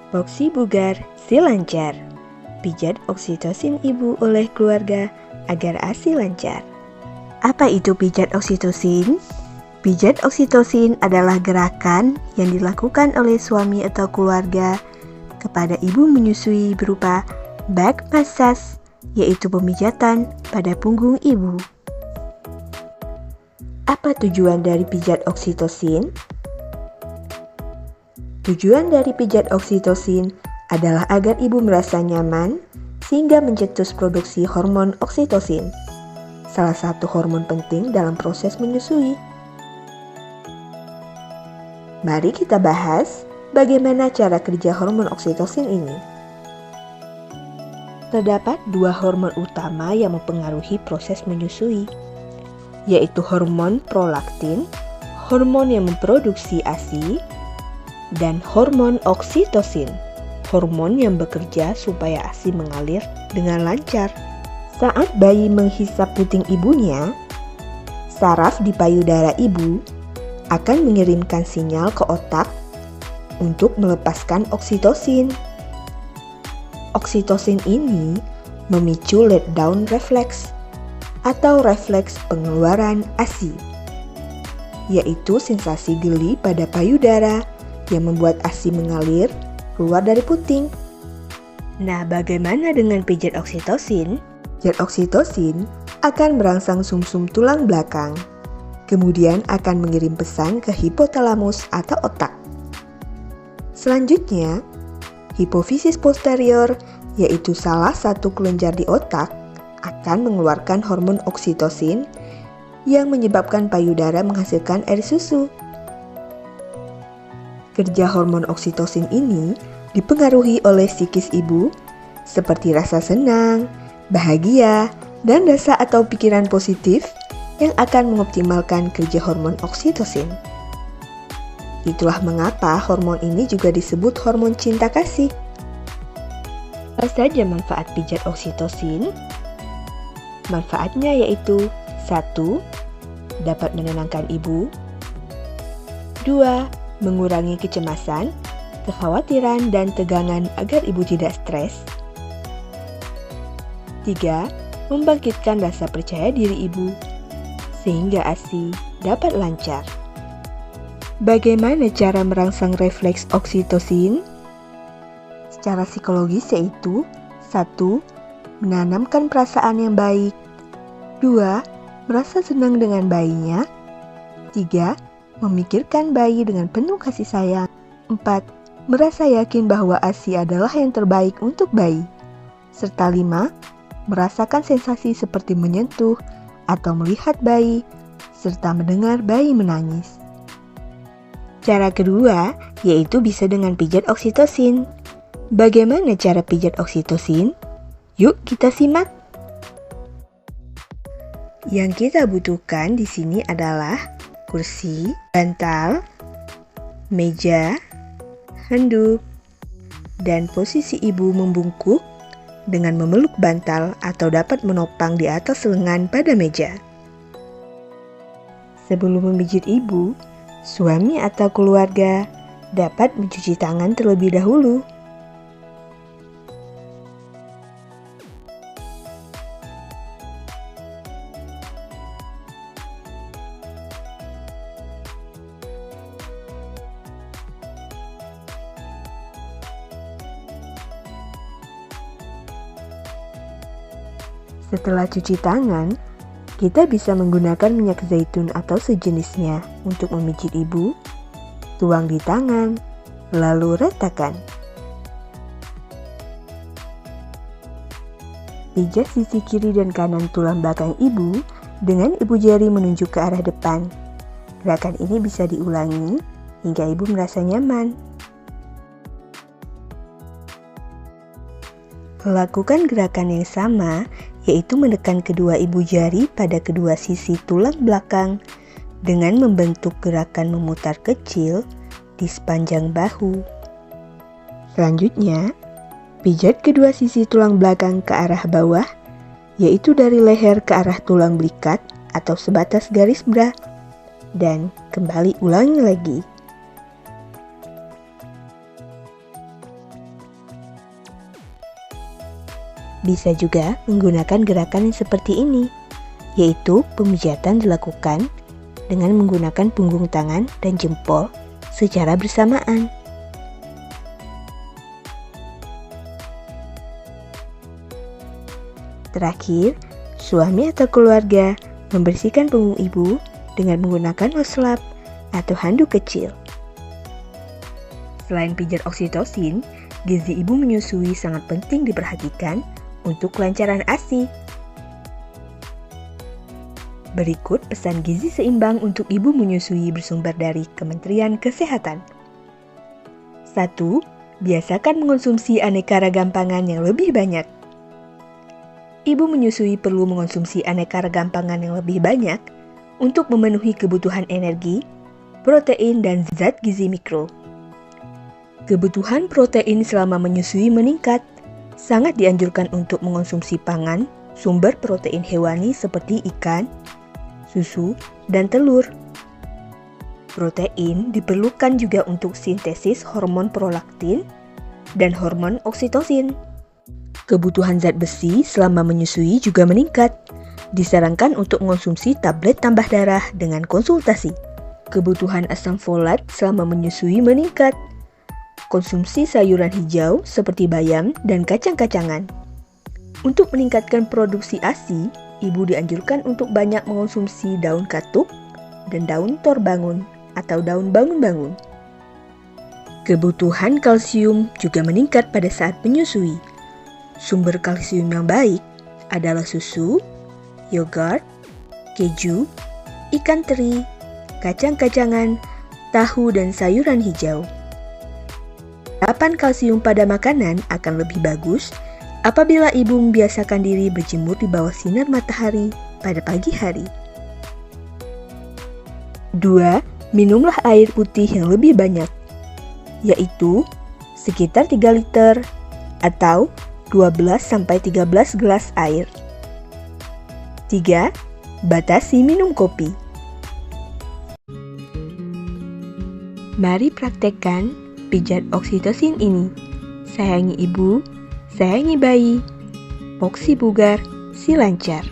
Boksi bugar si lancar. Pijat oksitosin ibu oleh keluarga agar ASI lancar. Apa itu pijat oksitosin? Pijat oksitosin adalah gerakan yang dilakukan oleh suami atau keluarga kepada ibu menyusui berupa back massage, yaitu pemijatan pada punggung ibu. Apa tujuan dari pijat oksitosin? Tujuan dari pijat oksitosin adalah agar ibu merasa nyaman sehingga mencetus produksi hormon oksitosin, salah satu hormon penting dalam proses menyusui. Mari kita bahas bagaimana cara kerja hormon oksitosin ini. Terdapat dua hormon utama yang mempengaruhi proses menyusui, yaitu hormon prolaktin, hormon yang memproduksi ASI, dan hormon oksitosin, hormon yang bekerja supaya ASI mengalir dengan lancar. Saat bayi menghisap puting ibunya, saraf di payudara ibu akan mengirimkan sinyal ke otak untuk melepaskan oksitosin. Oksitosin ini memicu letdown reflex atau refleks pengeluaran ASI, yaitu sensasi geli pada payudara yang membuat ASI mengalir keluar dari puting. Nah, bagaimana dengan pijat oksitosin? Pijat oksitosin akan merangsang sumsum tulang belakang, kemudian akan mengirim pesan ke hipotalamus atau otak. Selanjutnya, hipofisis posterior, yaitu salah satu kelenjar di otak, akan mengeluarkan hormon oksitosin yang menyebabkan payudara menghasilkan air susu. Kerja hormon oksitosin ini dipengaruhi oleh psikis ibu, seperti rasa senang, bahagia, dan rasa atau pikiran positif yang akan mengoptimalkan kerja hormon oksitosin. Itulah mengapa hormon ini juga disebut hormon cinta kasih. Apa saja manfaat pijat oksitosin? Manfaatnya yaitu 1. Dapat menenangkan ibu. 2. Mengurangi kecemasan, kekhawatiran, dan tegangan agar ibu tidak stres. 3. Membangkitkan rasa percaya diri ibu, sehingga ASI dapat lancar. Bagaimana cara merangsang refleks oksitosin? Secara psikologis yaitu 1. Menanamkan perasaan yang baik. 2. Merasa senang dengan bayinya. 3. Memikirkan bayi dengan penuh kasih sayang. 4. Merasa yakin bahwa ASI adalah yang terbaik untuk bayi. Serta 5. Merasakan sensasi seperti menyentuh atau melihat bayi, serta mendengar bayi menangis. Cara kedua, yaitu bisa dengan pijat oksitosin. Bagaimana cara pijat oksitosin? Yuk kita simak. Yang kita butuhkan di sini adalah kursi, bantal, meja, handuk, dan posisi ibu membungkuk dengan memeluk bantal atau dapat menopang di atas lengan pada meja. Sebelum memijit ibu, suami atau keluarga dapat mencuci tangan terlebih dahulu. Setelah cuci tangan, kita bisa menggunakan minyak zaitun atau sejenisnya untuk memijit ibu. Tuang di tangan, lalu ratakan. Pijat sisi kiri dan kanan tulang belakang ibu dengan ibu jari menunjuk ke arah depan. Gerakan ini bisa diulangi hingga ibu merasa nyaman. Lakukan gerakan yang sama, yaitu menekan kedua ibu jari pada kedua sisi tulang belakang dengan membentuk gerakan memutar kecil di sepanjang bahu. Selanjutnya, pijat kedua sisi tulang belakang ke arah bawah, yaitu dari leher ke arah tulang belikat atau sebatas garis bra, dan kembali ulangi lagi. Bisa juga menggunakan gerakan yang seperti ini, yaitu pemijatan dilakukan dengan menggunakan punggung tangan dan jempol secara bersamaan. Terakhir, suami atau keluarga membersihkan punggung ibu dengan menggunakan oslap atau handuk kecil. Selain pijat oksitosin, gizi ibu menyusui sangat penting diperhatikan untuk kelancaran ASI. Berikut pesan gizi seimbang untuk ibu menyusui bersumber dari Kementerian Kesehatan. 1. Biasakan mengonsumsi aneka ragam pangan yang lebih banyak. Ibu menyusui perlu mengonsumsi aneka ragam pangan yang lebih banyak untuk memenuhi kebutuhan energi, protein, dan zat gizi mikro. Kebutuhan protein selama menyusui meningkat. Sangat dianjurkan untuk mengonsumsi pangan sumber protein hewani seperti ikan, susu, dan telur. Protein diperlukan juga untuk sintesis hormon prolaktin dan hormon oksitosin. Kebutuhan zat besi selama menyusui juga meningkat. Disarankan untuk mengonsumsi tablet tambah darah dengan konsultasi. Kebutuhan asam folat selama menyusui meningkat. Konsumsi sayuran hijau seperti bayam dan kacang-kacangan. Untuk meningkatkan produksi ASI, ibu dianjurkan untuk banyak mengonsumsi daun katuk dan daun torbangun atau daun bangun-bangun. Kebutuhan kalsium juga meningkat pada saat menyusui. Sumber kalsium yang baik adalah susu, yogurt, keju, ikan teri, kacang-kacangan, tahu, dan sayuran hijau. Asupan kalsium pada makanan akan lebih bagus apabila ibu membiasakan diri berjemur di bawah sinar matahari pada pagi hari. 2. Minumlah air putih yang lebih banyak, yaitu sekitar 3 liter atau 12-13 gelas air. 3. Batasi minum kopi. Mari praktekkan pijat oksitosin ini. Sayangi ibu, sayangi bayi. Oksi bugar, si lancar.